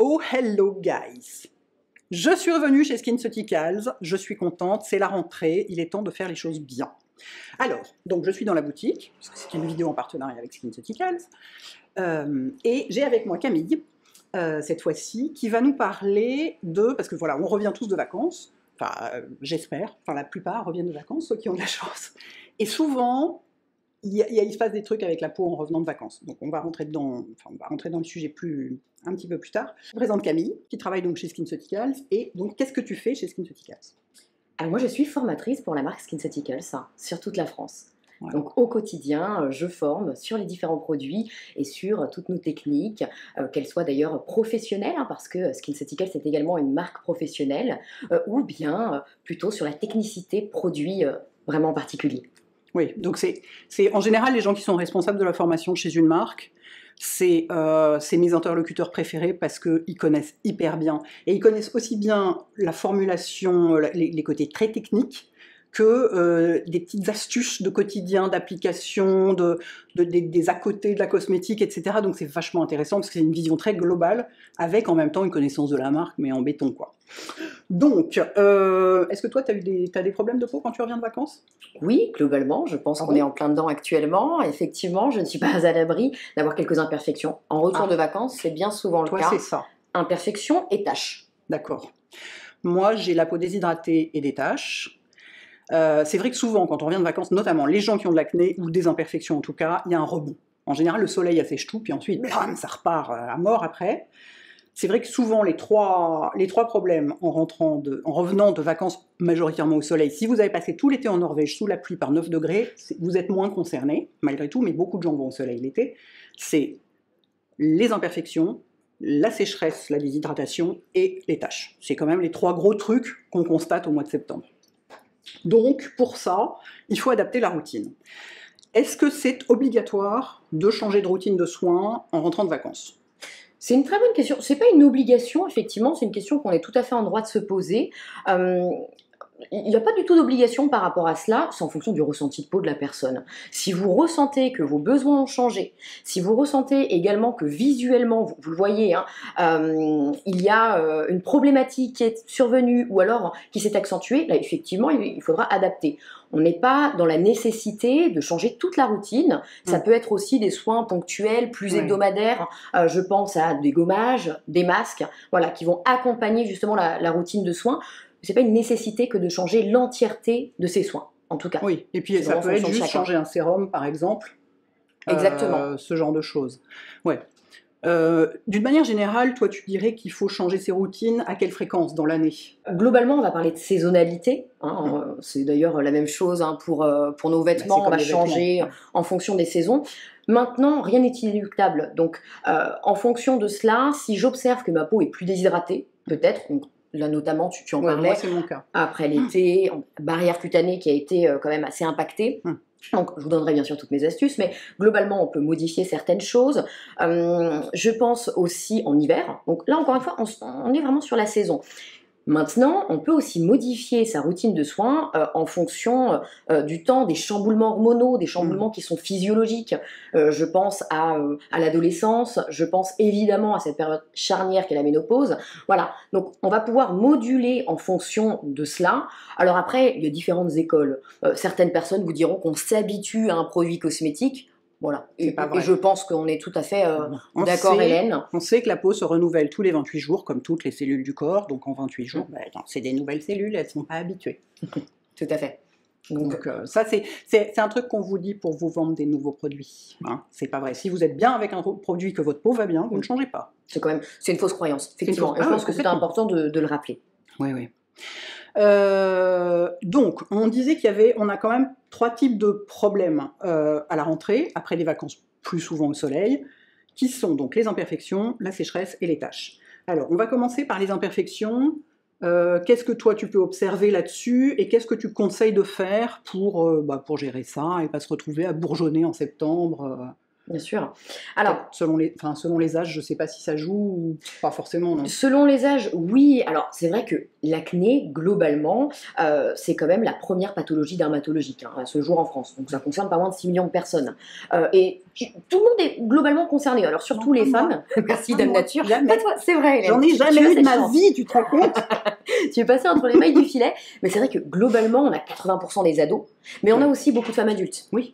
Oh hello guys! Je suis revenue chez SkinCeuticals, je suis contente, c'est la rentrée, il est temps de faire les choses bien. Alors, donc je suis dans la boutique, parce que c'est une vidéo en partenariat avec SkinCeuticals, et j'ai avec moi Camille, cette fois-ci, qui va nous parler de, parce que voilà, on revient tous de vacances, enfin j'espère, enfin la plupart reviennent de vacances, ceux qui ont de la chance, et souvent, il se passe des trucs avec la peau en revenant de vacances. Donc on va rentrer dedans, enfin, on va rentrer dans le sujet un petit peu plus tard. Je présente Camille, qui travaille donc chez SkinCeuticals. Et donc, qu'est-ce que tu fais chez SkinCeuticals? Alors moi, je suis formatrice pour la marque SkinCeuticals, sur toute la France. Voilà. Donc au quotidien, je forme sur les différents produits et sur toutes nos techniques, qu'elles soient d'ailleurs professionnelles, parce que SkinCeuticals est également une marque professionnelle, ou bien plutôt sur la technicité produit vraiment particulier. Oui, donc c'est en général les gens qui sont responsables de la formation chez une marque, c'est mes interlocuteurs préférés parce qu'ils connaissent hyper bien. Et ils connaissent aussi bien la formulation, les côtés très techniques, que des petites astuces de quotidien, d'application, des à-côté de la cosmétique, etc. Donc c'est vachement intéressant parce que c'est une vision très globale, avec en même temps une connaissance de la marque, mais en béton, quoi. Donc, est-ce que toi, t'as des problèmes de peau quand tu reviens de vacances? Oui, globalement, je pense qu'on est en plein dedans actuellement. Effectivement, je ne suis pas à l'abri d'avoir quelques imperfections. En retour de vacances, c'est bien souvent le cas. Toi, c'est ça. Imperfections et taches. D'accord. Moi, j'ai la peau déshydratée et des taches. C'est vrai que souvent, quand on revient de vacances, notamment les gens qui ont de l'acné, ou des imperfections en tout cas, il y a un rebond. En général, le soleil assèche tout, puis ensuite, bam, ça repart à mort après. C'est vrai que souvent, les trois problèmes en revenant de vacances majoritairement au soleil, si vous avez passé tout l'été en Norvège sous la pluie par 9 degrés, vous êtes moins concerné, malgré tout, mais beaucoup de gens vont au soleil l'été, c'est les imperfections, la sécheresse, la déshydratation et les taches. C'est quand même les trois gros trucs qu'on constate au mois de septembre. Donc, pour ça, il faut adapter la routine. Est-ce que c'est obligatoire de changer de routine de soins en rentrant de vacances? C'est une très bonne question. C'est pas une obligation, effectivement, c'est une question qu'on est tout à fait en droit de se poser. Il n'y a pas du tout d'obligation par rapport à cela, c'est en fonction du ressenti de peau de la personne. Si vous ressentez que vos besoins ont changé, si vous ressentez également que visuellement, vous le voyez, il y a une problématique qui est survenue ou alors qui s'est accentuée, là effectivement il faudra adapter. On n'est pas dans la nécessité de changer toute la routine, ça peut être aussi des soins ponctuels, plus hebdomadaires, je pense à des gommages, des masques, voilà, qui vont accompagner justement la routine de soins. C'est pas une nécessité que de changer l'entièreté de ses soins, en tout cas. Oui, et puis ça peut être juste changer un sérum, par exemple. Exactement. Ce genre de choses. Ouais. D'une manière générale, toi, tu dirais qu'il faut changer ses routines à quelle fréquence dans l'année? Globalement, on va parler de saisonnalité. C'est d'ailleurs la même chose pour nos vêtements. On va changer en fonction des saisons. Maintenant, rien n'est inéluctable. Donc, en fonction de cela, si j'observe que ma peau est plus déshydratée, peut-être, là notamment tu en parlais, moi c'est mon cas. Après l'été, barrière cutanée qui a été quand même assez impactée. Donc je vous donnerai bien sûr toutes mes astuces, mais globalement on peut modifier certaines choses. Je pense aussi en hiver, donc là encore une fois on est vraiment sur la saison. Maintenant, on peut aussi modifier sa routine de soins en fonction du temps, des chamboulements hormonaux, des chamboulements qui sont physiologiques. Je pense à l'adolescence, je pense évidemment à cette période charnière qu'est la ménopause. Voilà, donc on va pouvoir moduler en fonction de cela. Alors après, il y a différentes écoles. Certaines personnes vous diront qu'on s'habitue à un produit cosmétique. Voilà, et je pense qu'on est tout à fait d'accord, Hélène. On sait que la peau se renouvelle tous les 28 jours, comme toutes les cellules du corps, donc en 28 jours, c'est des nouvelles cellules, elles ne sont pas habituées. Tout à fait. Donc ça, c'est un truc qu'on vous dit pour vous vendre des nouveaux produits. C'est pas vrai. Si vous êtes bien avec un produit, que votre peau va bien, vous ne changez pas. C'est une fausse croyance, effectivement. Et je pense que c'est important de le rappeler. Oui, oui. Donc, on disait on a quand même 3 types de problèmes à la rentrée, après les vacances plus souvent au soleil, qui sont donc les imperfections, la sécheresse et les taches. Alors, on va commencer par les imperfections. Qu'est-ce que toi tu peux observer là-dessus et qu'est-ce que tu conseilles de faire pour gérer ça et pas se retrouver à bourgeonner en septembre Bien sûr. Alors, selon les âges, je ne sais pas si ça joue ou pas forcément, non? Selon les âges, oui. Alors, c'est vrai que l'acné, globalement, c'est quand même la première pathologie dermatologique à ce jour en France. Donc, ça concerne pas moins de 6 millions de personnes. Et Tout le monde est globalement concerné, alors surtout les femmes. Merci Dame Nature. Jamais. Toi, c'est vrai, Hélène. J'en ai jamais eu de ma vie, tu te rends compte? Tu es passé entre les mailles du filet, mais c'est vrai que globalement, on a 80% des ados, mais on a aussi beaucoup de femmes adultes. Oui.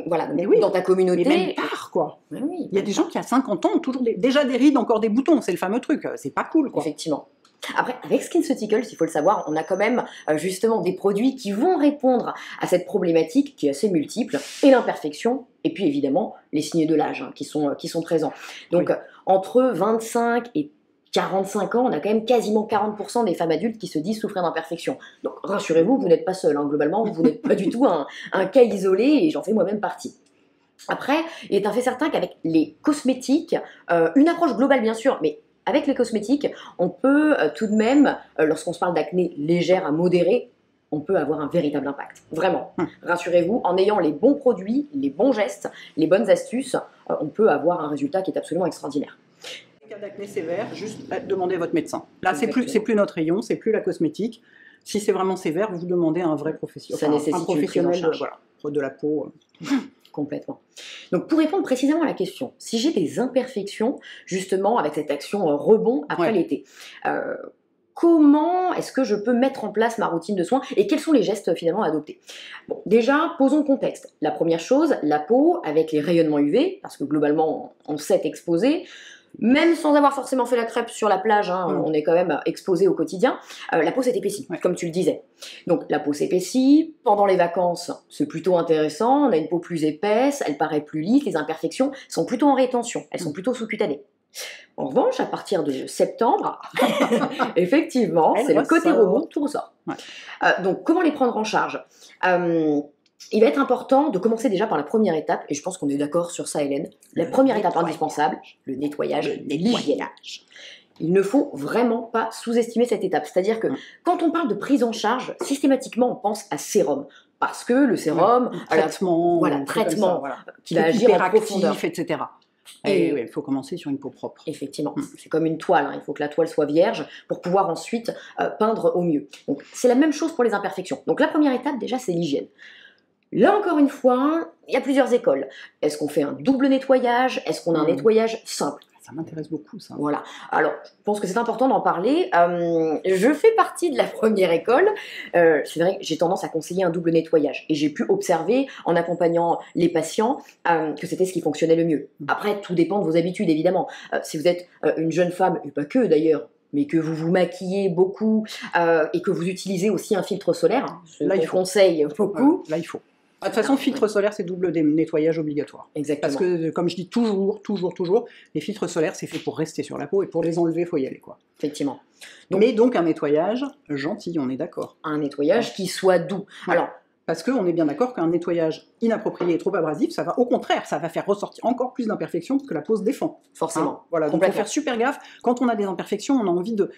Voilà, Mais oui. dans ta communauté. Mais même tard, quoi. Mais oui, Il y a des gens qui, à 50 ans, ont toujours déjà des rides, encore des boutons. C'est le fameux truc. C'est pas cool, quoi. Effectivement. Après, avec SkinCeuticals, il faut le savoir, on a quand même justement des produits qui vont répondre à cette problématique qui est assez multiple, et l'imperfection, et puis évidemment les signes de l'âge qui sont présents. Donc, entre 25 et 45 ans, on a quand même quasiment 40% des femmes adultes qui se disent souffrir d'imperfection. Donc rassurez-vous, vous n'êtes pas seul, hein. Globalement, vous n'êtes pas du tout un cas isolé, et j'en fais moi-même partie. Après, il est un fait certain qu'avec les cosmétiques, une approche globale bien sûr, mais avec les cosmétiques, on peut tout de même, lorsqu'on se parle d'acné légère à modérée, on peut avoir un véritable impact. Vraiment. Rassurez-vous, en ayant les bons produits, les bons gestes, les bonnes astuces, on peut avoir un résultat qui est absolument extraordinaire. En cas d'acné sévère, juste demandez à votre médecin. Là, c'est plus notre rayon, c'est plus la cosmétique. Si c'est vraiment sévère, vous demandez à un vrai professionnel. Ça nécessite un professionnel de la peau. Complètement. Donc pour répondre précisément à la question, si j'ai des imperfections, justement avec cette action rebond après l'été, comment est-ce que je peux mettre en place ma routine de soins et quels sont les gestes finalement à adopter? Bon, déjà, posons le contexte. La première chose, la peau avec les rayonnements UV, parce que globalement on s'est exposé, même sans avoir forcément fait la crêpe sur la plage, hein, on est quand même exposé au quotidien, la peau s'épaissit, comme tu le disais. Donc la peau s'épaissit, pendant les vacances c'est plutôt intéressant, on a une peau plus épaisse, elle paraît plus lisse, les imperfections sont plutôt en rétention, elles sont plutôt sous-cutanées. En revanche, à partir de septembre, effectivement, c'est le côté rebond, tout ressort. Donc comment les prendre en charge? Il va être important de commencer déjà par la première étape, et je pense qu'on est d'accord sur ça, Hélène. La première étape indispensable, le nettoyage, l'hygiène. Il ne faut vraiment pas sous-estimer cette étape. C'est-à-dire que quand on parle de prise en charge, systématiquement on pense à sérum. Parce que le sérum, traitement, qui va agir en profondeur, etc. Et il faut commencer sur une peau propre. Effectivement, c'est comme une toile, hein. Il faut que la toile soit vierge pour pouvoir ensuite peindre au mieux. Donc c'est la même chose pour les imperfections. Donc la première étape déjà c'est l'hygiène. Là encore une fois, il y a plusieurs écoles. Est-ce qu'on fait un double nettoyage? Est-ce qu'on a un nettoyage simple? Ça m'intéresse beaucoup, ça. Voilà. Alors, je pense que c'est important d'en parler. Je fais partie de la première école. C'est vrai que j'ai tendance à conseiller un double nettoyage. Et j'ai pu observer, en accompagnant les patients, que c'était ce qui fonctionnait le mieux. Après, tout dépend de vos habitudes, évidemment. Si vous êtes une jeune femme, et pas que d'ailleurs, mais que vous vous maquillez beaucoup et que vous utilisez aussi un filtre solaire, là, il conseille beaucoup. Là, il faut. De toute façon, filtre solaire, c'est double nettoyage obligatoire. Exactement. Parce que, comme je dis toujours, les filtres solaires, c'est fait pour rester sur la peau, et pour les enlever, il faut y aller, quoi. Effectivement. Mais donc, un nettoyage gentil, on est d'accord. Un nettoyage qui soit doux. Alors, parce qu'on est bien d'accord qu'un nettoyage inapproprié et trop abrasif, ça va, au contraire, ça va faire ressortir encore plus d'imperfections que la peau se défend. Forcément. Voilà, donc il faut faire super gaffe. Quand on a des imperfections, on a envie de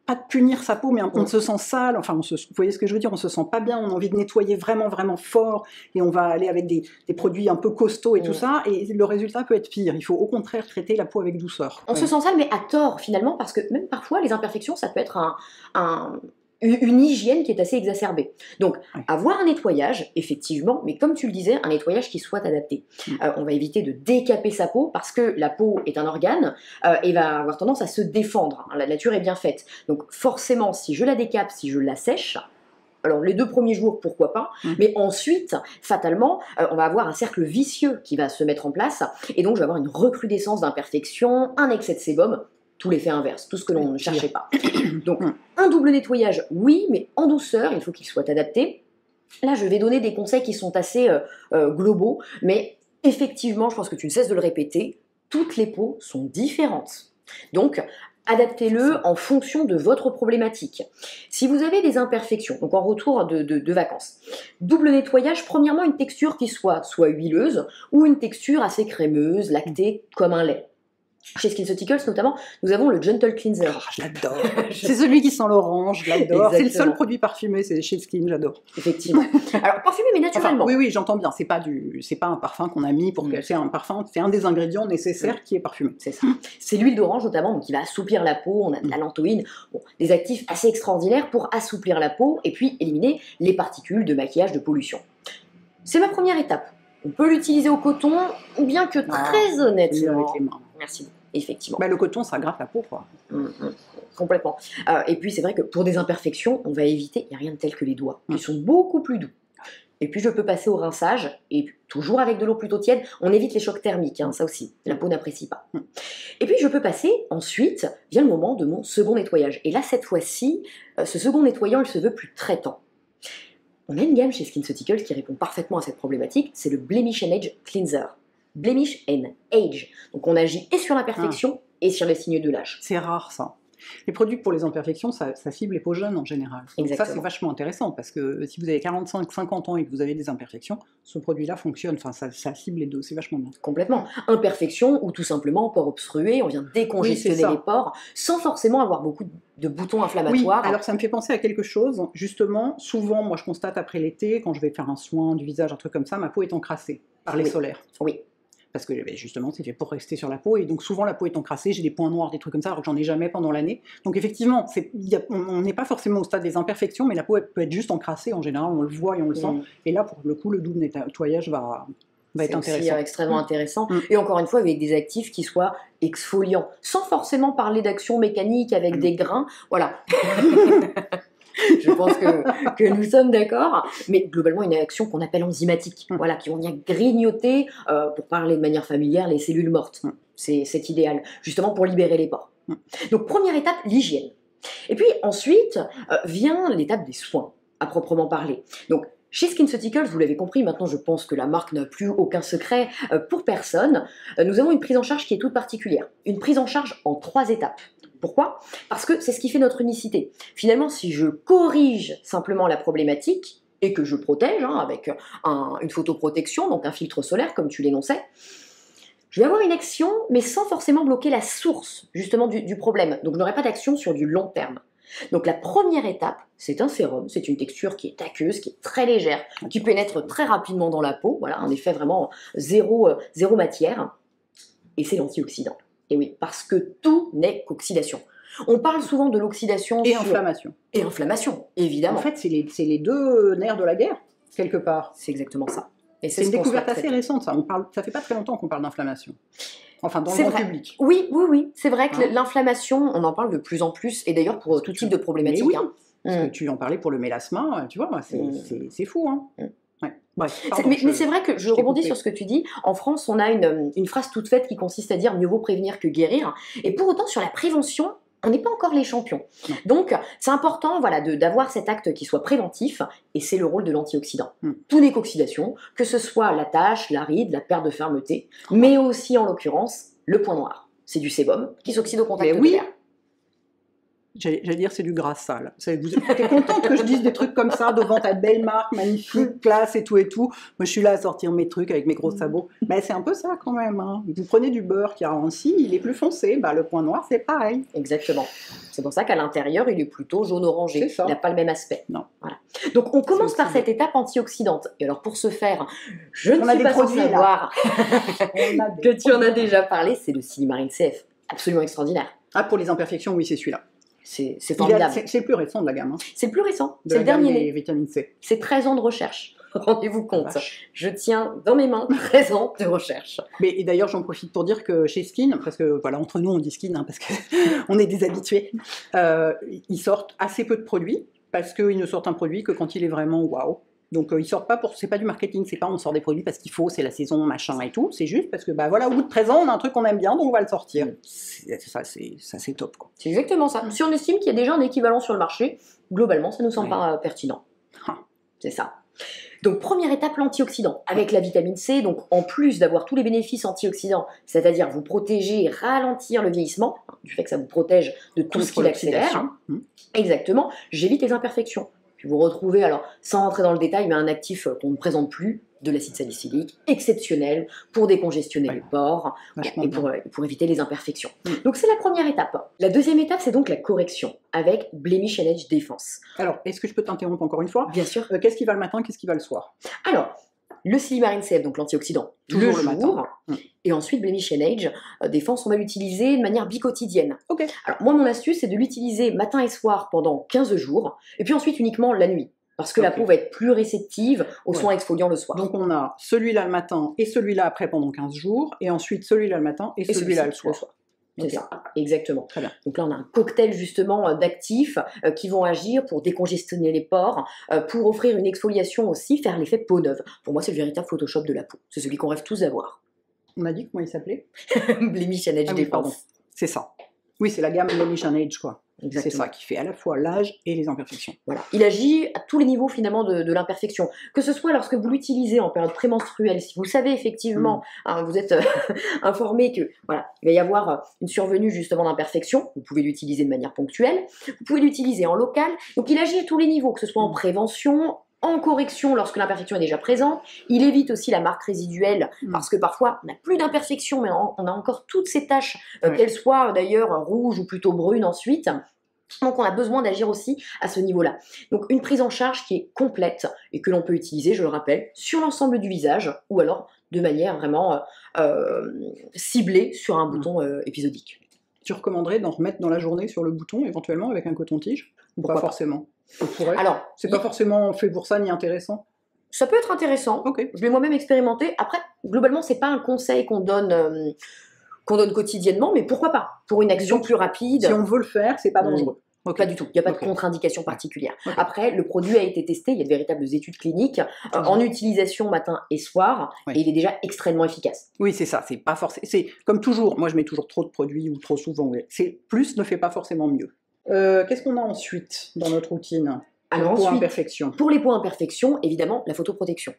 pas de punir sa peau, mais on se sent sale, enfin, vous voyez ce que je veux dire, on se sent pas bien, on a envie de nettoyer vraiment, vraiment fort, et on va aller avec des produits un peu costauds et tout ça, et le résultat peut être pire. Il faut au contraire traiter la peau avec douceur. On se sent sale, mais à tort, finalement, parce que même parfois, les imperfections, ça peut être une hygiène qui est assez exacerbée. Donc, avoir un nettoyage, effectivement, mais comme tu le disais, un nettoyage qui soit adapté. On va éviter de décaper sa peau, parce que la peau est un organe et va avoir tendance à se défendre. La nature est bien faite. Donc, forcément, si je la décape, si je la sèche, alors les 2 premiers jours, pourquoi pas, mais ensuite, fatalement, on va avoir un cercle vicieux qui va se mettre en place, et donc je vais avoir une recrudescence d'imperfections, un excès de sébum, tout l'effet inverse, tout ce que l'on ne cherchait pas. Donc, un double nettoyage, oui, mais en douceur, il faut qu'il soit adapté. Là, je vais donner des conseils qui sont assez globaux, mais effectivement, je pense que tu ne cesses de le répéter, toutes les peaux sont différentes. Donc, adaptez-le en fonction de votre problématique. Si vous avez des imperfections, donc en retour de vacances, double nettoyage, premièrement, une texture qui soit huileuse ou une texture assez crémeuse, lactée, comme un lait. Chez SkinCeuticals notamment, nous avons le Gentle Cleanser. Oh, je l'adore. C'est celui qui sent l'orange, je l'adore. C'est le seul produit parfumé, c'est chez Skin, j'adore. Effectivement. Alors parfumé mais naturellement. Enfin, oui, j'entends bien. C'est pas un parfum qu'on a mis pour que c'est un parfum. C'est un des ingrédients nécessaires qui est parfumé. C'est ça. C'est l'huile d'orange notamment, donc qui va assouplir la peau. On a de la lantoïne, des actifs assez extraordinaires pour assouplir la peau et puis éliminer les particules de maquillage, de pollution. C'est ma première étape. On peut l'utiliser au coton, bien que très honnêtement... Avec les mains. Merci beaucoup, effectivement. Bah, le coton, ça gratte la peau, quoi. Complètement. Et puis c'est vrai que pour des imperfections, on va éviter, il n'y a rien de tel que les doigts, qui sont beaucoup plus doux. Et puis je peux passer au rinçage, et toujours avec de l'eau plutôt tiède, on évite les chocs thermiques, hein, ça aussi, la peau n'apprécie pas. Et puis je peux passer, ensuite, vient le moment de mon second nettoyage. Et là, cette fois-ci, ce second nettoyant, il se veut plus traitant. On a une gamme chez SkinCeuticals qui répond parfaitement à cette problématique, c'est le Blemish and Age Cleanser. Blemish and Age. Donc on agit et sur l'imperfection et sur les signes de l'âge. C'est rare, ça. Les produits pour les imperfections, ça cible les peaux jeunes en général. Donc ça, c'est vachement intéressant, parce que si vous avez 45-50 ans et que vous avez des imperfections, ce produit-là fonctionne, enfin, ça cible les deux, c'est vachement bien. Complètement. Imperfection ou tout simplement pores obstrués, on vient décongestionner les pores, sans forcément avoir beaucoup de boutons inflammatoires. Oui, alors ça me fait penser à quelque chose, justement, souvent, moi je constate après l'été, quand je vais faire un soin du visage, un truc comme ça, ma peau est encrassée par les solaires. Oui. Parce que justement, c'est fait pour rester sur la peau, et donc souvent la peau est encrassée, j'ai des points noirs, des trucs comme ça, alors que j'en ai jamais pendant l'année. Donc effectivement, on n'est pas forcément au stade des imperfections, mais la peau peut être juste encrassée, en général, on le voit et on le sent, et là, pour le coup, le double nettoyage va être intéressant. C'est extrêmement intéressant, et encore une fois, avec des actifs qui soient exfoliants, sans forcément parler d'action mécanique avec des grains, voilà. Je pense que nous sommes d'accord, mais globalement une action qu'on appelle enzymatique, voilà, qui vont venir grignoter, pour parler de manière familière, les cellules mortes. C'est idéal, justement pour libérer les pores. Donc première étape, l'hygiène. Et puis ensuite vient l'étape des soins, à proprement parler. Donc chez SkinCeuticals, vous l'avez compris, maintenant je pense que la marque n'a plus aucun secret pour personne. Nous avons une prise en charge qui est toute particulière. Une prise en charge en 3 étapes. Pourquoi? Parce que c'est ce qui fait notre unicité. Finalement, si je corrige simplement la problématique et que je protège avec une photoprotection, donc un filtre solaire, comme tu l'énonçais, je vais avoir une action, mais sans forcément bloquer la source, justement, du problème. Donc, je n'aurai pas d'action sur du long terme. Donc, la première étape, c'est un sérum. C'est une texture qui est aqueuse, qui est très légère, qui pénètre très rapidement dans la peau. Voilà, un effet vraiment zéro matière. Et c'est l'antioxydant. Et oui, parce que tout n'est qu'oxydation. On parle souvent de l'oxydation et inflammation. Et inflammation, évidemment. En fait, c'est les deux nerfs de la guerre, quelque part. C'est exactement ça. C'est une découverte assez récente, ça. Ça fait pas très longtemps qu'on parle d'inflammation. Enfin, dans le grand public. Oui. C'est vrai que l'inflammation, on en parle de plus en plus, et d'ailleurs pour tout type de problématiques. Oui, parce que tu en parlais pour le mélasma, tu vois, c'est fou, hein. Bref, mais c'est vrai que je rebondis sur ce que tu dis. En France, on a une phrase toute faite qui consiste à dire mieux vaut prévenir que guérir. Et pour autant, sur la prévention, on n'est pas encore les champions. Non. Donc, c'est important d'avoir cet acte qui soit préventif, et c'est le rôle de l'antioxydant. Tout n'est qu'oxydation, que ce soit la tache, la ride, la perte de fermeté, mais aussi, en l'occurrence, le point noir. C'est du sébum qui s'oxyde au contact de l'air. J'allais dire c'est du gras sale. Vous êtes contente que je dise des trucs comme ça devant ta belle marque, magnifique, classe et tout et tout. Moi je suis là à sortir mes trucs avec mes gros sabots. Mais c'est un peu ça quand même. Hein. Vous prenez du beurre qui a ralenci, il est plus foncé. Le point noir c'est pareil. Exactement. C'est pour ça qu'à l'intérieur il est plutôt jaune-orangé. Il n'a pas le même aspect. Non. Voilà. Donc on commence par cette étape antioxydante. Et alors pour ce faire, je ne suis pas sans savoir que tu en as déjà parlé, c'est le Silimarine CF. Absolument extraordinaire. Ah, pour les imperfections, oui, c'est celui-là. C'est formidable. C'est le plus récent de la gamme. Hein. C'est le plus récent. C'est le dernier né. Vitamine C. C'est 13 ans de recherche. Rendez-vous compte. Je tiens dans mes mains 13 ans de recherche. Et d'ailleurs, j'en profite pour dire que chez Skin, parce que voilà, entre nous on dit Skin, parce qu'on est des habitués, ils sortent assez peu de produits, parce qu'ils ne sortent un produit que quand il est vraiment waouh. Donc ils sortent pas c'est pas du marketing, c'est pas on sort des produits parce qu'il faut, c'est la saison, machin et tout, c'est juste parce que voilà, au bout de 13 ans, on a un truc qu'on aime bien, donc on va le sortir. Ça c'est top quoi. C'est exactement ça. Si on estime qu'il y a déjà un équivalent sur le marché, globalement, ça nous semble pas pertinent. C'est ça. Donc première étape, l'antioxydant, avec la vitamine C, donc en plus d'avoir tous les bénéfices antioxydants, c'est-à-dire vous protéger et ralentir le vieillissement, du fait que ça vous protège de tout ce qui l'accélère. Exactement, j'évite les imperfections. Vous retrouvez, alors sans rentrer dans le détail, mais un actif qu'on ne présente plus, de l'acide salicylique, exceptionnel pour décongestionner les pores et pour éviter les imperfections. Donc c'est la première étape. La deuxième étape, c'est donc la correction avec Blemish and Age Défense. Alors, est-ce que je peux t'interrompre encore une fois? Bien sûr. Qu'est-ce qui va le matin, qu'est-ce qui va le soir? Alors, le Silimarine CF, donc l'antioxydant, le jour, et ensuite Blemish and Age Défense, on va l'utiliser de manière biquotidienne. Okay. Alors moi, mon astuce, c'est de l'utiliser matin et soir pendant 15 jours, et puis ensuite uniquement la nuit. Parce que la peau va être plus réceptive aux soins exfoliants le soir. Donc on a celui-là le matin et celui-là après pendant 15 jours, et ensuite celui-là le matin et celui-là le soir. C'est ça, exactement. Très bien. Donc là, on a un cocktail justement d'actifs qui vont agir pour décongestionner les pores, pour offrir une exfoliation aussi, faire l'effet peau neuve. Pour moi, c'est le véritable Photoshop de la peau. C'est celui qu'on rêve tous d'avoir. On a dit comment il s'appelait? Blemish and Age oui, pardon. C'est ça. Oui, c'est la gamme Blemish and Age, quoi. C'est ça qui fait à la fois l'âge et les imperfections. Voilà. Il agit à tous les niveaux finalement de l'imperfection. Que ce soit lorsque vous l'utilisez en période prémenstruelle, si vous savez effectivement, vous êtes informé que voilà, il va y avoir une survenue justement d'imperfection, vous pouvez l'utiliser de manière ponctuelle, vous pouvez l'utiliser en local. Donc il agit à tous les niveaux, que ce soit en prévention, en correction lorsque l'imperfection est déjà présente. Il évite aussi la marque résiduelle parce que parfois on n'a plus d'imperfection mais on a encore toutes ces taches, qu'elles soient d'ailleurs rouges ou plutôt brunes ensuite. Donc on a besoin d'agir aussi à ce niveau-là. Donc une prise en charge qui est complète et que l'on peut utiliser, je le rappelle, sur l'ensemble du visage ou alors de manière vraiment ciblée sur un bouton épisodique. Tu recommanderais d'en remettre dans la journée sur le bouton, éventuellement avec un coton-tige? Ou pas forcément? Alors, c'est pas forcément fait pour ça ni intéressant? Ça peut être intéressant. Je l'ai moi-même expérimenté. Après, globalement, c'est pas un conseil qu'on donne quotidiennement, mais pourquoi pas? Pour une action plus rapide. Si on veut le faire, c'est pas dangereux. Pas du tout, il n'y a pas de contre-indication particulière. Après, le produit a été testé, il y a de véritables études cliniques en utilisation matin et soir, et il est déjà extrêmement efficace. Oui, c'est ça, c'est pas forcément. C'est comme toujours, moi je mets toujours trop de produits ou trop souvent. C'est plus ne fait pas forcément mieux. Qu'est-ce qu'on a ensuite dans notre routine? Alors pour ensuite, imperfection. Pour les peaux imperfections, évidemment, la photoprotection.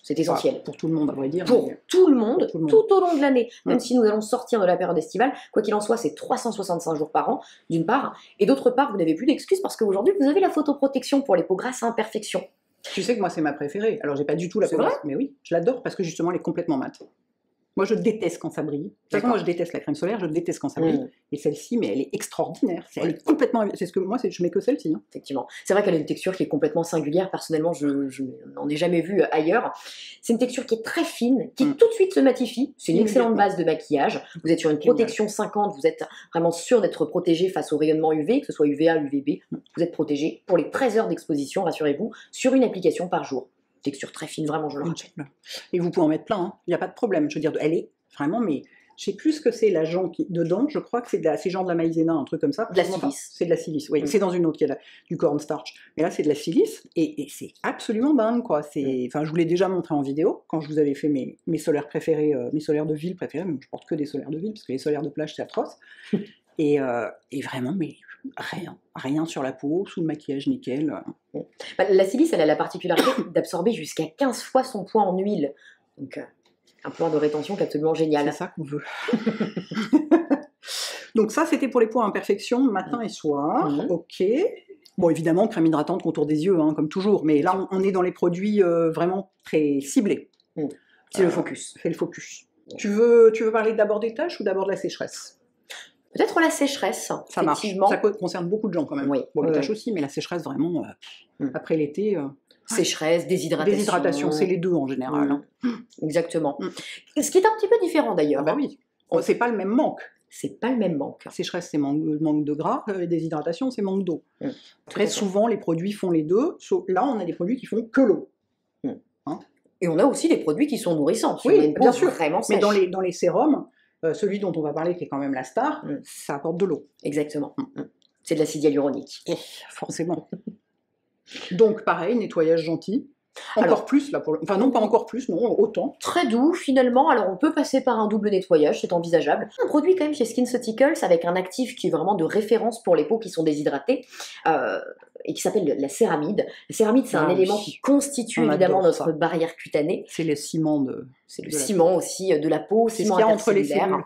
C'est essentiel. Pour tout le monde, à vrai dire. Pour tout le monde, tout au long de l'année. Même si nous allons sortir de la période estivale, quoi qu'il en soit, c'est 365 jours par an, d'une part. Et d'autre part, vous n'avez plus d'excuses parce qu'aujourd'hui, vous avez la photoprotection pour les peaux grasses à imperfection. Tu sais que moi, c'est ma préférée. Alors, j'ai pas du tout la peau grasse, mais oui, je l'adore parce que justement, elle est complètement mate. Moi, je déteste quand ça brille. De toute façon, moi, je déteste la crème solaire, je déteste quand ça brille. Et celle-ci, mais elle est extraordinaire. Elle est complètement... C'est ce que moi, je mets que celle-ci. Effectivement. C'est vrai qu'elle a une texture qui est complètement singulière. Personnellement, je n'en ai jamais vu ailleurs. C'est une texture qui est très fine, qui tout de suite se matifie. C'est une excellente base de maquillage. Vous êtes sur une protection 50. Vous êtes vraiment sûr d'être protégé face au rayonnement UV, que ce soit UVA, UVB. Vous êtes protégé pour les 13 heures d'exposition, rassurez-vous, sur une application par jour. Texture très fine, vraiment, je le rappelle. Et vous pouvez en mettre plein, hein. Il n'y a pas de problème. Je veux dire, elle est vraiment, mais je sais plus ce que c'est l'agent qui dedans. Je crois que c'est genre de la maïzena, un truc comme ça. De la silice. C'est de la silice, oui. C'est dans une autre qui a du cornstarch. Mais là, c'est de la silice et c'est absolument dingue, quoi. Enfin, je vous l'ai déjà montré en vidéo quand je vous avais fait mes solaires préférés, mes solaires de ville préférés. Même je porte que des solaires de ville parce que les solaires de plage, c'est atroce. Et vraiment, mais rien sur la peau, sous le maquillage nickel. La silice, elle a la particularité d'absorber jusqu'à 15 fois son poids en huile. Donc, un pouvoir de rétention qui est absolument génial. C'est ça qu'on veut. Donc ça, c'était pour les peaux à imperfection, matin et soir. Ok. Bon, évidemment, crème hydratante, contour des yeux, hein, comme toujours. Mais là, on est dans les produits vraiment très ciblés. C'est le focus. C'est le focus. Tu veux parler d'abord des taches ou d'abord de la sécheresse? Peut-être la sécheresse, ça marche. Ça concerne beaucoup de gens quand même. Oui. Bon, les taches aussi, mais la sécheresse vraiment, après l'été... Sécheresse, déshydratation. Déshydratation, c'est les deux en général. Exactement. Ce qui est un petit peu différent d'ailleurs. Ah bah oui, c'est pas le même manque. C'est pas le même manque. Sécheresse, c'est manque de gras, et déshydratation, c'est manque d'eau. Très souvent, les produits font les deux. Là, on a des produits qui font que l'eau. Et on a aussi des produits qui sont nourrissants. Oui, bien sûr. Vraiment mais dans les sérums, celui dont on va parler, qui est quand même la star, ça apporte de l'eau. Exactement. C'est de l'acide hyaluronique. Forcément. Donc, pareil, nettoyage gentil. Encore plus, là, enfin non, pas encore plus, non, autant. Très doux, finalement. Alors, on peut passer par un double nettoyage, c'est envisageable. Un produit, quand même, chez SkinCeuticals, avec un actif qui est vraiment de référence pour les peaux qui sont déshydratées, et qui s'appelle la céramide. La céramide, c'est un élément qui constitue, évidemment, notre barrière cutanée. C'est le ciment de... C'est le ciment aussi de la peau, c'est ce qu'il y a entre les cellules.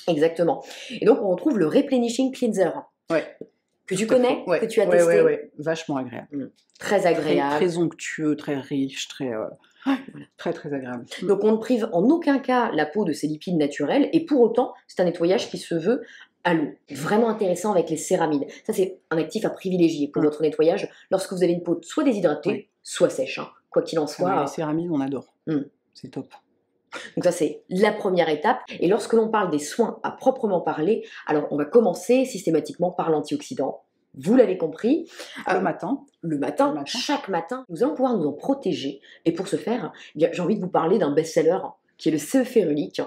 Exactement. Et donc, on retrouve le Replenishing Cleanser. Que tu connais, que tu as testé. Oui, vachement agréable. Très agréable. Très onctueux, très riche, très agréable. Donc on ne prive en aucun cas la peau de ses lipides naturels et pour autant, c'est un nettoyage qui se veut à l'eau. Vraiment intéressant avec les céramides. Ça, c'est un actif à privilégier pour votre nettoyage lorsque vous avez une peau soit déshydratée, soit sèche. Quoi qu'il en soit. Les céramides, on adore. C'est top. Donc ça, c'est la première étape. Et lorsque l'on parle des soins à proprement parler, alors on va commencer systématiquement par l'antioxydant. vous l'avez compris, Le matin. le matin, chaque matin, nous allons pouvoir nous en protéger. Et pour ce faire, eh bien, j'ai envie de vous parler d'un best-seller qui est le CE Férulique,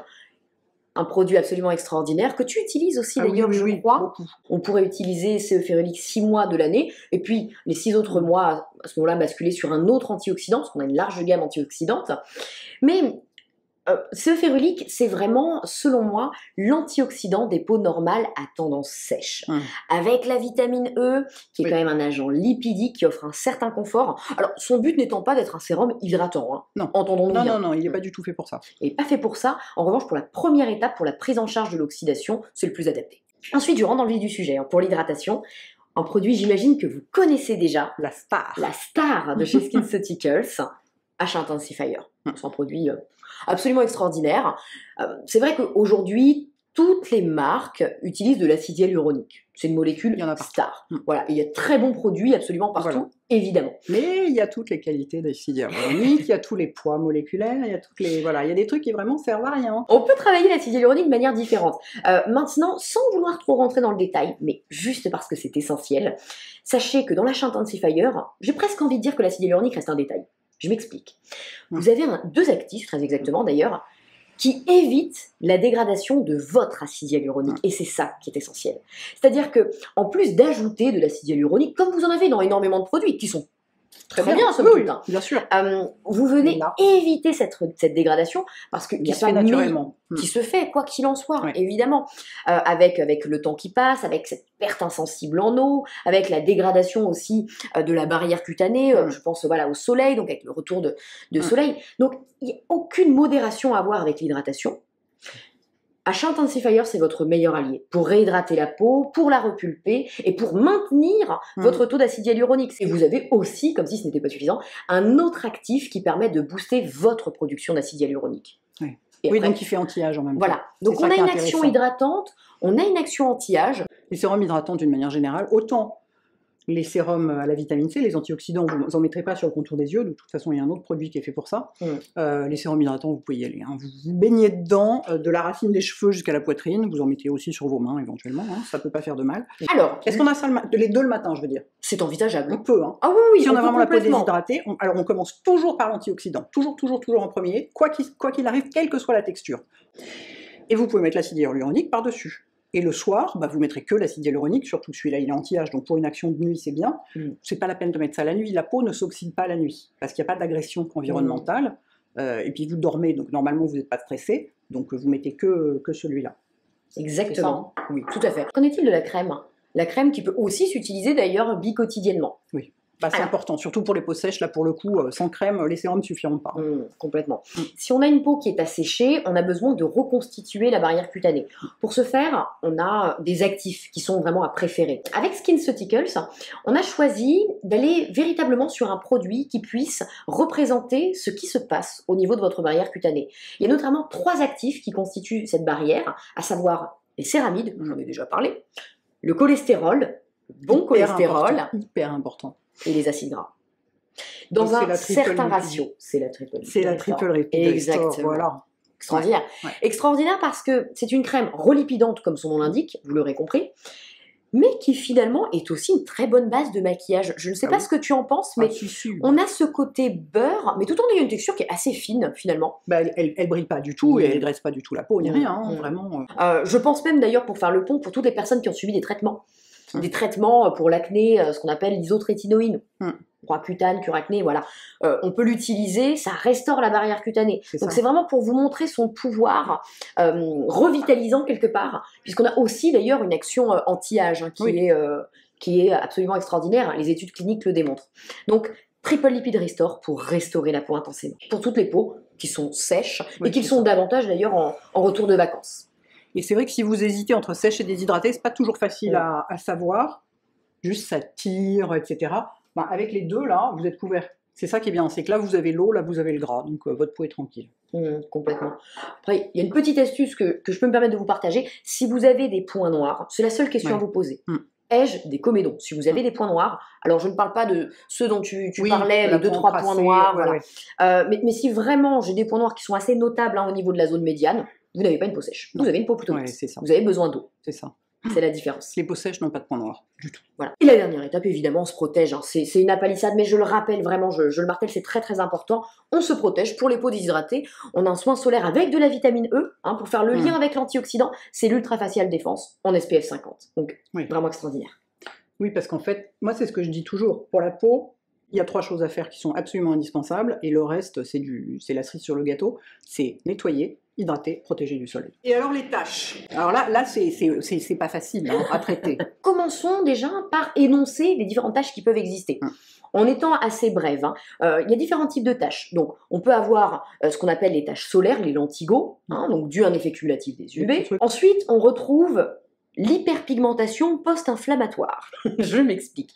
un produit absolument extraordinaire que tu utilises aussi d'ailleurs, je crois. Beaucoup. On pourrait utiliser CE Férulique 6 mois de l'année, et puis les 6 autres mois, à ce moment-là, basculer sur un autre antioxydant, parce qu'on a une large gamme antioxydante. Mais CE Férulique, c'est vraiment, selon moi, l'antioxydant des peaux normales à tendance sèche. Avec la vitamine E, qui est quand même un agent lipidique qui offre un certain confort. Alors, son but n'étant pas d'être un sérum hydratant, hein. Non. Entendons-nous bien. Non, il n'est pas du tout fait pour ça. Il n'est pas fait pour ça. En revanche, pour la première étape, pour la prise en charge de l'oxydation, c'est le plus adapté. Ensuite, je rentre dans le vif du sujet. Pour l'hydratation, un produit, j'imagine que vous connaissez déjà. La star. La star de chez SkinCeuticals, H Intensifier. C'est un produit absolument extraordinaire. C'est vrai qu'aujourd'hui, toutes les marques utilisent de l'acide hyaluronique. C'est une molécule star. Voilà, et il y a de très bons produits absolument partout, évidemment. Mais il y a toutes les qualités d'acide hyaluronique, il y a tous les poids moléculaires, il y a toutes les il y a des trucs qui vraiment servent à rien. On peut travailler l'acide hyaluronique de manière différente. Maintenant, sans vouloir trop rentrer dans le détail, mais juste parce que c'est essentiel, sachez que dans l'H Intensifier, j'ai presque envie de dire que l'acide hyaluronique reste un détail. Je m'explique. Vous avez deux actifs, très exactement d'ailleurs, qui évitent la dégradation de votre acide hyaluronique. Et c'est ça qui est essentiel. C'est-à-dire que, en plus d'ajouter de l'acide hyaluronique, comme vous en avez dans énormément de produits, qui sont très bien, somme toute, bien sûr. vous venez éviter cette dégradation, parce que qui se fait naturellement. Qui se fait, quoi qu'il en soit, évidemment. Avec le temps qui passe, avec cette perte insensible en eau, avec la dégradation aussi de la barrière cutanée, je pense au soleil, donc avec le retour de soleil. Donc, il n'y a aucune modération à avoir avec l'hydratation. H Intensifier, c'est votre meilleur allié pour réhydrater la peau, pour la repulper et pour maintenir votre taux d'acide hyaluronique. Et vous avez aussi, comme si ce n'était pas suffisant, un autre actif qui permet de booster votre production d'acide hyaluronique. Oui, donc il fait anti-âge en même temps. Voilà, donc on a une action hydratante, on a une action anti-âge. Les sérums hydratants d'une manière générale, autant les sérums à la vitamine C, les antioxydants, vous n'en mettrez pas sur le contour des yeux, de toute façon il y a un autre produit qui est fait pour ça. Les sérums hydratants, vous pouvez y aller, hein. Vous vous baignez dedans, de la racine des cheveux jusqu'à la poitrine, vous en mettez aussi sur vos mains éventuellement, hein. Ça peut pas faire de mal. Alors, est-ce qu'on a ça les deux le matin, je veux dire? C'est envisageable. On peut, hein. Ah oui, si on a vraiment la peau déshydratée, alors on commence toujours par l'antioxydant, toujours en premier, quoi qu'il arrive, quelle que soit la texture. Et vous pouvez mettre l'acide hyaluronique par-dessus. Et le soir, vous mettrez que l'acide hyaluronique, surtout celui-là, il est anti-âge, donc pour une action de nuit, c'est bien. C'est pas la peine de mettre ça la nuit. La peau ne s'oxyde pas la nuit, parce qu'il n'y a pas d'agression environnementale. Et puis vous dormez, donc normalement vous n'êtes pas stressé, donc vous mettez que celui-là. Exactement. Oui, tout à fait. Qu'en est-il de la crème? La crème qui peut aussi s'utiliser d'ailleurs bi-quotidiennement. Oui. C'est important, surtout pour les peaux sèches, là pour le coup, sans crème, les sérums ne suffiront pas. Complètement. Si on a une peau qui est asséchée, on a besoin de reconstituer la barrière cutanée. Pour ce faire, on a des actifs qui sont vraiment à préférer. Avec SkinCeuticals, on a choisi d'aller véritablement sur un produit qui puisse représenter ce qui se passe au niveau de votre barrière cutanée. Il y a notamment 3 actifs qui constituent cette barrière, à savoir les céramides, j'en ai déjà parlé, le cholestérol, cholestérol, hyper important. Et les acides gras. Dans un certain ratio. C'est la triple lipid. C'est la triple lipid. Exactement. Voilà. Extraordinaire. Extraordinaire parce que c'est une crème relipidante, comme son nom l'indique, vous l'aurez compris, mais qui finalement est aussi une très bonne base de maquillage. Je ne sais pas ce que tu en penses, mais on a ce côté beurre, mais tout en ayant une texture qui est assez fine finalement. Elle brille pas du tout et elle graisse pas du tout la peau, il n'y a rien, hein, vraiment. Je pense même d'ailleurs, pour faire le pont, pour toutes les personnes qui ont suivi des traitements pour l'acné, ce qu'on appelle l'isotrétinoïne, Roaccutane, Curacné, voilà. On peut l'utiliser, ça restaure la barrière cutanée. Donc c'est vraiment pour vous montrer son pouvoir revitalisant quelque part, puisqu'on a aussi d'ailleurs une action anti-âge qui est absolument extraordinaire. Les études cliniques le démontrent. Donc Triple Lipid Restore pour restaurer la peau intensément. Pour toutes les peaux qui sont sèches et qui sont davantage d'ailleurs en retour de vacances. Et c'est vrai que si vous hésitez entre sèche et déshydratée, c'est pas toujours facile à savoir. Juste ça tire, etc. Avec les deux, là, vous êtes couverts. C'est ça qui est bien, c'est que là, vous avez l'eau, là, vous avez le gras. Donc, votre peau est tranquille. Complètement. Après, il y a une petite astuce que je peux me permettre de vous partager. Si vous avez des points noirs, c'est la seule question à vous poser. Ai-je des comédons? Si vous avez des points noirs, alors je ne parle pas de ceux dont tu parlais, les 2-3 points noirs, voilà. Mais si vraiment j'ai des points noirs qui sont assez notables au niveau de la zone médiane, vous n'avez pas une peau sèche. Vous avez une peau plutôt lisse. Vous avez besoin d'eau. C'est ça. C'est la différence. Les peaux sèches n'ont pas de points noirs du tout. Voilà. Et la dernière étape, évidemment, on se protège. Hein. C'est une apalissade, mais je le rappelle vraiment, je le martèle, c'est très très important. On se protège pour les peaux déshydratées. On a un soin solaire avec de la vitamine E, hein, pour faire le lien avec l'antioxydant. C'est l'Ultra Facial Défense en SPF 50. Donc, vraiment extraordinaire. Oui, parce qu'en fait, moi, c'est ce que je dis toujours. Pour la peau, il y a 3 choses à faire qui sont absolument indispensables, et le reste, c'est la cerise sur le gâteau. C'est nettoyer, hydrater, protéger du soleil. Et alors les taches. Alors là, c'est pas facile à traiter. Commençons déjà par énoncer les différentes tâches qui peuvent exister. En étant assez brève, hein, il y a différents types de tâches. Donc, on peut avoir ce qu'on appelle les tâches solaires, les lentigos, hein, donc dues à un effet cumulatif des UV. Ensuite, on retrouve l'hyperpigmentation post-inflammatoire. Je m'explique.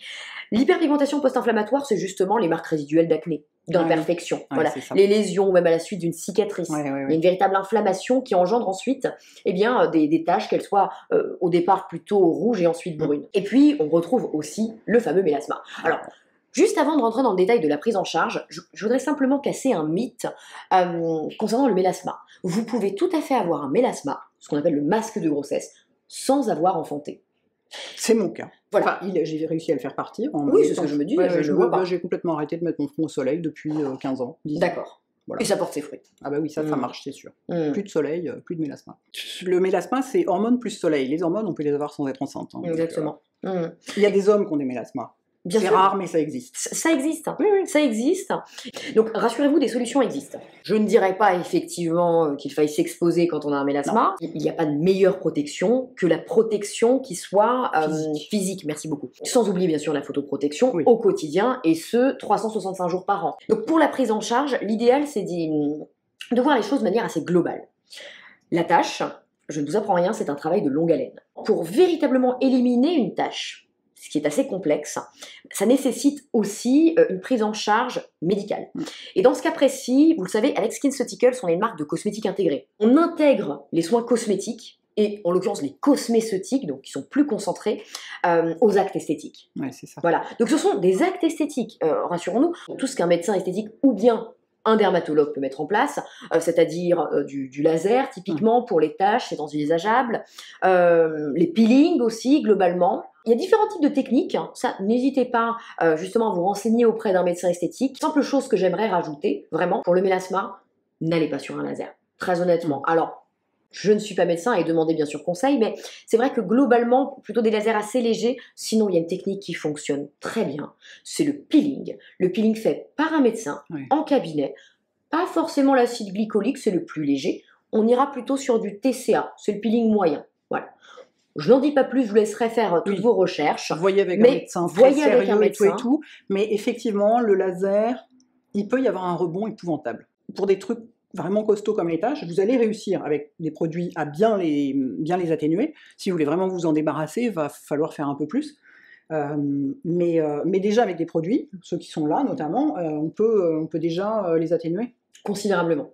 L'hyperpigmentation post-inflammatoire, c'est justement les marques résiduelles d'acné, d'imperfection. Voilà. Les lésions, ou même à la suite d'une cicatrice. Il y a une véritable inflammation qui engendre ensuite des taches, qu'elles soient au départ plutôt rouges et ensuite brunes. Et puis, on retrouve aussi le fameux mélasma. Alors, juste avant de rentrer dans le détail de la prise en charge, je voudrais simplement casser un mythe concernant le mélasma. Vous pouvez tout à fait avoir un mélasma, ce qu'on appelle le masque de grossesse, sans avoir enfanté. C'est mon cas. Voilà. Enfin, j'ai réussi à le faire partir. Oui, c'est ce que je me dis. J'ai complètement arrêté de mettre mon front au soleil depuis 15 ans. D'accord. Voilà. Et ça porte ses fruits. Ah bah oui, ça marche, c'est sûr. Plus de soleil, plus de mélasma. Le mélasma, c'est hormones plus soleil. Les hormones, on peut les avoir sans être enceinte. Hein. Exactement. Il y a des hommes qui ont des mélasmas. C'est rare, mais ça existe. Ça existe. Ça existe. Donc, rassurez-vous, des solutions existent. Je ne dirais pas effectivement qu'il faille s'exposer quand on a un mélasma. Il n'y a pas de meilleure protection que la protection qui soit physique. Merci beaucoup. Sans oublier bien sûr la photoprotection au quotidien, et ce, 365 jours par an. Donc, pour la prise en charge, l'idéal, c'est de voir les choses de manière assez globale. La tâche, je ne vous apprends rien, c'est un travail de longue haleine. Pour véritablement éliminer une tâche, ce qui est assez complexe, ça nécessite aussi une prise en charge médicale. Et dans ce cas précis, vous le savez, avec SkinCeuticals, on est une marque de cosmétiques intégrés. On intègre les soins cosmétiques, et en l'occurrence les cosméceutiques, donc qui sont plus concentrés, aux actes esthétiques. Ouais, c'est ça. Voilà. Donc ce sont des actes esthétiques, rassurons-nous, tout ce qu'un médecin esthétique ou bien un dermatologue peut mettre en place, c'est-à-dire du laser typiquement pour les taches, c'est envisageable, les peelings aussi globalement. Il y a différents types de techniques, hein. Ça n'hésitez pas justement à vous renseigner auprès d'un médecin esthétique. Simple chose que j'aimerais rajouter, vraiment, pour le mélasma, n'allez pas sur un laser, très honnêtement. Alors, je ne suis pas médecin et demandez bien sûr conseil, mais c'est vrai que globalement, plutôt des lasers assez légers. Sinon, il y a une technique qui fonctionne très bien, c'est le peeling. Le peeling fait par un médecin en cabinet, pas forcément l'acide glycolique, c'est le plus léger. On ira plutôt sur du TCA, c'est le peeling moyen. Voilà. Je n'en dis pas plus, je vous laisserai faire toutes vos recherches. Voyez avec un médecin très sérieux et tout. Mais effectivement, le laser, il peut y avoir un rebond épouvantable. Pour des trucs vraiment costauds comme les taches, vous allez réussir avec des produits à bien les atténuer. Si vous voulez vraiment vous en débarrasser, il va falloir faire un peu plus. Mais déjà avec des produits, ceux qui sont là notamment, on peut déjà les atténuer. Considérablement.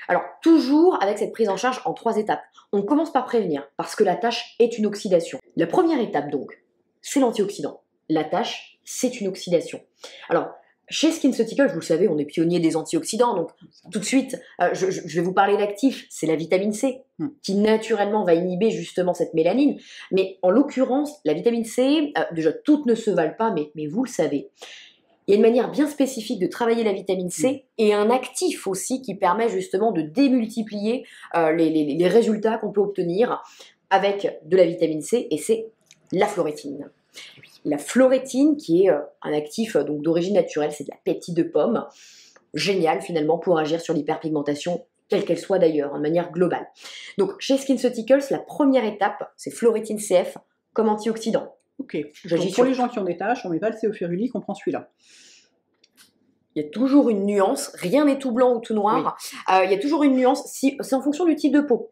Alors, toujours avec cette prise en charge en 3 étapes. On commence par prévenir, parce que la tâche est une oxydation. La première étape, donc, c'est l'antioxydant. La tâche, c'est une oxydation. Alors, chez SkinCeuticals, vous le savez, on est pionnier des antioxydants, donc tout de suite, je vais vous parler d'actif, c'est la vitamine C, qui naturellement va inhiber justement cette mélanine. Mais en l'occurrence, la vitamine C, déjà, toutes ne se valent pas, mais vous le savez. Il y a une manière bien spécifique de travailler la vitamine C et un actif aussi qui permet justement de démultiplier les résultats qu'on peut obtenir avec de la vitamine C, et c'est la florétine. La florétine qui est un actif donc d'origine naturelle, c'est de la peptide de pomme, génial finalement pour agir sur l'hyperpigmentation, quelle qu'elle soit d'ailleurs, de manière globale. Donc chez SkinCeuticals, la première étape, c'est florétine CF comme antioxydant. Ok. Donc, pour les gens qui ont des taches, on met pas le céophérulique, on prend celui-là. Il y a toujours une nuance, rien n'est tout blanc ou tout noir. Il y a toujours une nuance, c'est en fonction du type de peau.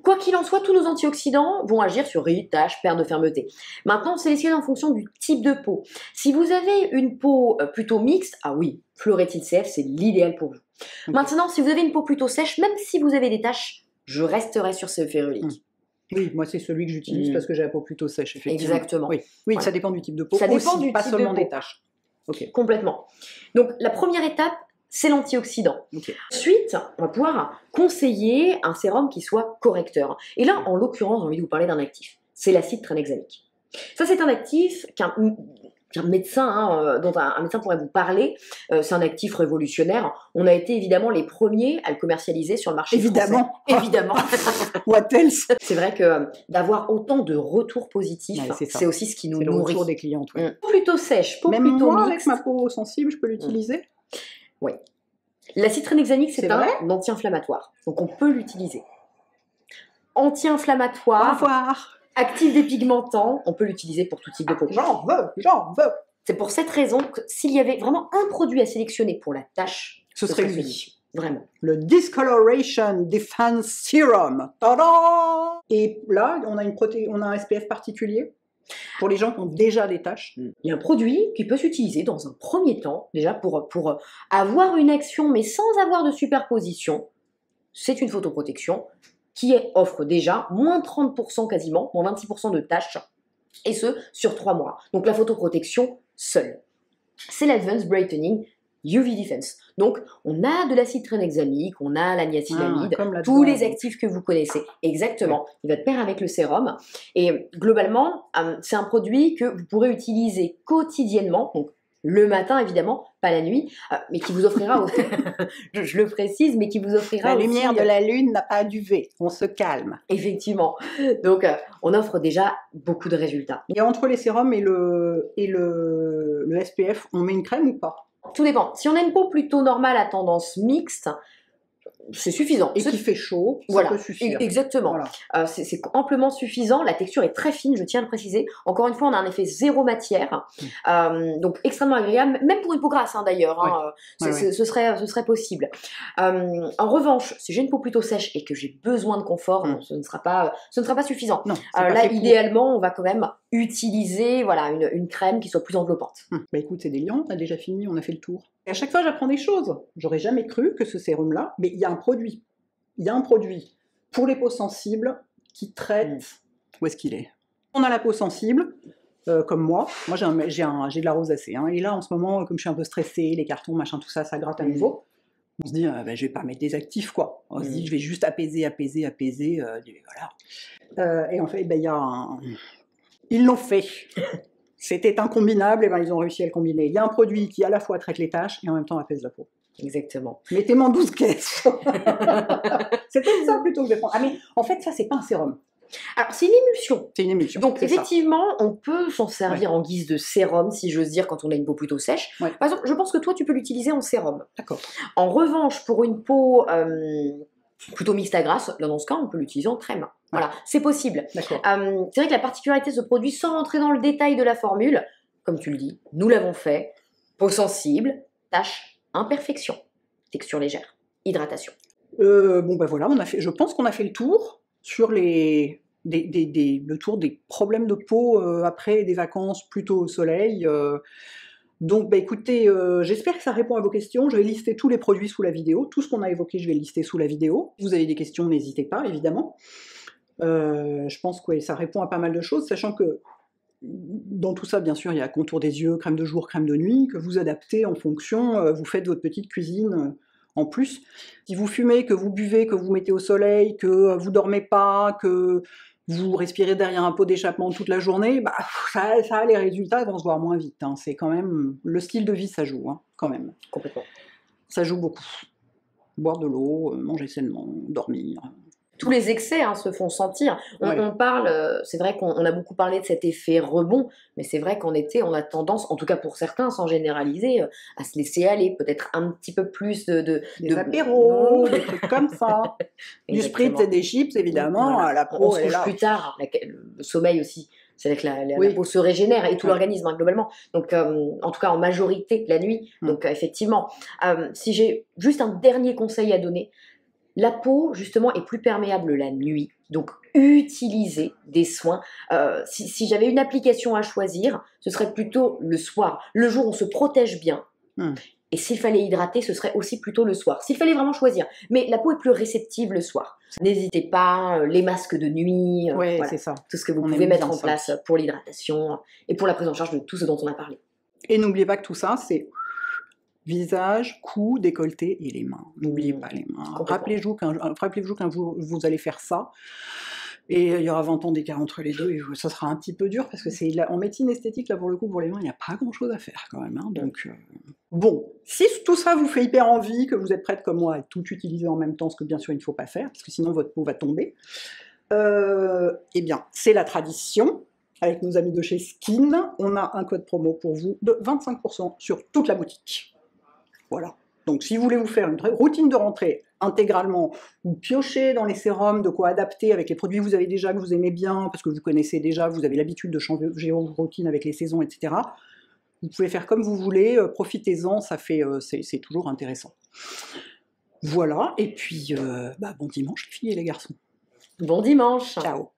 Quoi qu'il en soit, tous nos antioxydants vont agir sur rides, taches, perte de fermeté. Maintenant, c'est sélectionné en fonction du type de peau. Si vous avez une peau plutôt mixte, ah oui, florétine CF, c'est l'idéal pour vous. Maintenant, si vous avez une peau plutôt sèche, même si vous avez des taches, je resterai sur céophérulique. Oui, moi c'est celui que j'utilise parce que j'ai la peau plutôt sèche, effectivement. Exactement. Oui, voilà. Ça dépend du type de peau. Ça dépend du pas type seulement de peau. des taches. Complètement. Donc la première étape, c'est l'antioxydant. Ensuite, on va pouvoir conseiller un sérum qui soit correcteur. Et là, en l'occurrence, j'ai envie de vous parler d'un actif. C'est l'acide tranexamique. Ça, c'est un actif qu'un médecin, dont un médecin pourrait vous parler. C'est un actif révolutionnaire. On a été évidemment les premiers à le commercialiser sur le marché Évidemment. français. Évidemment. What else? C'est vrai que d'avoir autant de retours positifs, Ouais, c'est aussi ce qui nous C'est le nourrit. retour des clientes. Ouais. Plutôt sèche, Même plutôt moi, mixte. avec ma peau sensible, je peux l'utiliser. Oui. L'acide tranexamique, c'est C'est un vrai anti-inflammatoire. Donc on peut l'utiliser. Au Anti-inflammatoire, revoir. actif dépigmentant, on peut l'utiliser pour tout type de peau. J'en veux. C'est pour cette raison que s'il y avait vraiment un produit à sélectionner pour la tâche, Ce serait lui. celui-ci. Vraiment. Le Discoloration Defense Serum. Tada! Et là, on a un SPF particulier pour les gens qui ont déjà des taches. Il y a un produit qui peut s'utiliser dans un premier temps, déjà pour avoir une action, mais sans avoir de superposition. C'est une photoprotection qui offre déjà moins 30% quasiment, moins 26% de taches, et ce, sur 3 mois. Donc la photoprotection seule. C'est l'Advanced Brightening UV Defense. Donc, on a de l'acide tranexamique, on a la niacinamide, tous les actifs que vous connaissez. Exactement. Il va de pair avec le sérum. Et globalement, c'est un produit que vous pourrez utiliser quotidiennement, donc le matin évidemment, pas la nuit, mais qui vous offrira, je le précise, mais qui vous offrira La aussi, lumière de la lune n'a pas d'UV. On se calme. Effectivement. Donc, on offre déjà beaucoup de résultats. Et entre les sérums et le SPF, on met une crème ou pas? Tout dépend. Si on a une peau plutôt normale à tendance mixte, c'est suffisant. Et qui fait chaud, voilà, ça peut suffire. Exactement. Voilà. C'est amplement suffisant. La texture est très fine, je tiens à le préciser. Encore une fois, on a un effet zéro matière, donc extrêmement agréable, même pour une peau grasse d'ailleurs. Ce serait possible. En revanche, si j'ai une peau plutôt sèche et que j'ai besoin de confort, non, ce ne sera pas suffisant. Non, là, idéalement, on va quand même utiliser une crème qui soit plus enveloppante. Bah écoute, c'est déliant, on a déjà fini, on a fait le tour. Et à chaque fois, j'apprends des choses. J'aurais jamais cru que ce sérum-là, mais il y a un produit. Il y a un produit pour les peaux sensibles qui traite... Où est-ce qu'il est? On a la peau sensible, comme moi. Moi, j'ai de la rosacée. Et là, en ce moment, comme je suis un peu stressée, les cartons, machin, tout ça, ça gratte à nouveau. On se dit, je vais pas mettre des actifs, quoi. On se dit, je vais juste apaiser. Voilà. Et en fait, il y a un... Ils l'ont fait. C'était incombinable, et ils ont réussi à le combiner. Il y a un produit qui à la fois traite les taches et en même temps apaise la peau. Exactement. Mettez-moi 12 caisses. C'était ça plutôt que je vais prendre. Ah mais en fait ça c'est pas un sérum. Alors c'est une émulsion. C'est une émulsion. Donc effectivement on peut s'en servir en guise de sérum si j'ose dire quand on a une peau plutôt sèche. Par exemple je pense que toi tu peux l'utiliser en sérum. D'accord. En revanche pour une peau plutôt mixte à grasse, là dans ce cas on peut l'utiliser en crème. Voilà, c'est possible. C'est vrai que la particularité de ce produit, sans rentrer dans le détail de la formule, comme tu le dis, nous l'avons fait, peau sensible, taches, imperfection, texture légère, hydratation. Voilà, je pense qu'on a fait le tour sur le tour des problèmes de peau après des vacances plutôt au soleil. Donc, écoutez, j'espère que ça répond à vos questions. Je vais lister tous les produits sous la vidéo. Tout ce qu'on a évoqué, je vais le lister sous la vidéo. Si vous avez des questions, n'hésitez pas, évidemment. Je pense que ça répond à pas mal de choses, sachant que dans tout ça, bien sûr, il y a contour des yeux, crème de jour, crème de nuit, que vous adaptez en fonction, vous faites votre petite cuisine en plus. Si vous fumez, que vous buvez, que vous mettez au soleil, que vous dormez pas, que vous respirez derrière un pot d'échappement toute la journée, les résultats vont se voir moins vite. C'est quand même, le style de vie, ça joue, quand même. Complètement. Ça joue beaucoup. Boire de l'eau, manger sainement, dormir... Tous les excès se font sentir. On parle, c'est vrai qu'on a beaucoup parlé de cet effet rebond, mais c'est vrai qu'en été, on a tendance, en tout cas pour certains, sans généraliser, à se laisser aller, peut-être un petit peu plus des apéros, des trucs comme ça. Du spritz et des chips, évidemment, voilà. la peau, on se couche plus tard, le sommeil aussi. C'est vrai que la peau se régénère et tout l'organisme globalement. Donc, en tout cas, en majorité, la nuit. Donc, effectivement, si j'ai juste un dernier conseil à donner, la peau, justement, est plus perméable la nuit. Donc, utilisez des soins. Si j'avais une application à choisir, ce serait plutôt le soir. Le jour, on se protège bien. Et s'il fallait hydrater, ce serait aussi plutôt le soir. S'il fallait vraiment choisir. Mais la peau est plus réceptive le soir. N'hésitez pas, les masques de nuit. C'est ça. Tout ce que vous pouvez mettre en place pour l'hydratation et pour la prise en charge de tout ce dont on a parlé. Et n'oubliez pas que tout ça, c'est... visage, cou, décolleté et les mains. N'oubliez pas les mains. Rappelez-vous qu'un jour, vous allez faire ça. Et il y aura 20 ans d'écart entre les deux, et ça sera un petit peu dur, parce que c'est en médecine esthétique, là, pour le coup, pour les mains, il n'y a pas grand-chose à faire, quand même. Hein, donc, bon, si tout ça vous fait hyper envie, que vous êtes prête, comme moi, à tout utiliser en même temps, ce que, bien sûr, il ne faut pas faire, parce que sinon, votre peau va tomber, eh bien, c'est la tradition. Avec nos amis de chez Skin, on a un code promo pour vous de 25% sur toute la boutique. Voilà. Donc, si vous voulez vous faire une routine de rentrée intégralement, ou piocher dans les sérums, de quoi adapter avec les produits que vous avez déjà, que vous aimez bien, parce que vous connaissez déjà, vous avez l'habitude de changer vos routines avec les saisons, etc. Vous pouvez faire comme vous voulez, profitez-en, c'est toujours intéressant. Voilà, et puis bon dimanche les filles et les garçons. Bon dimanche. Ciao.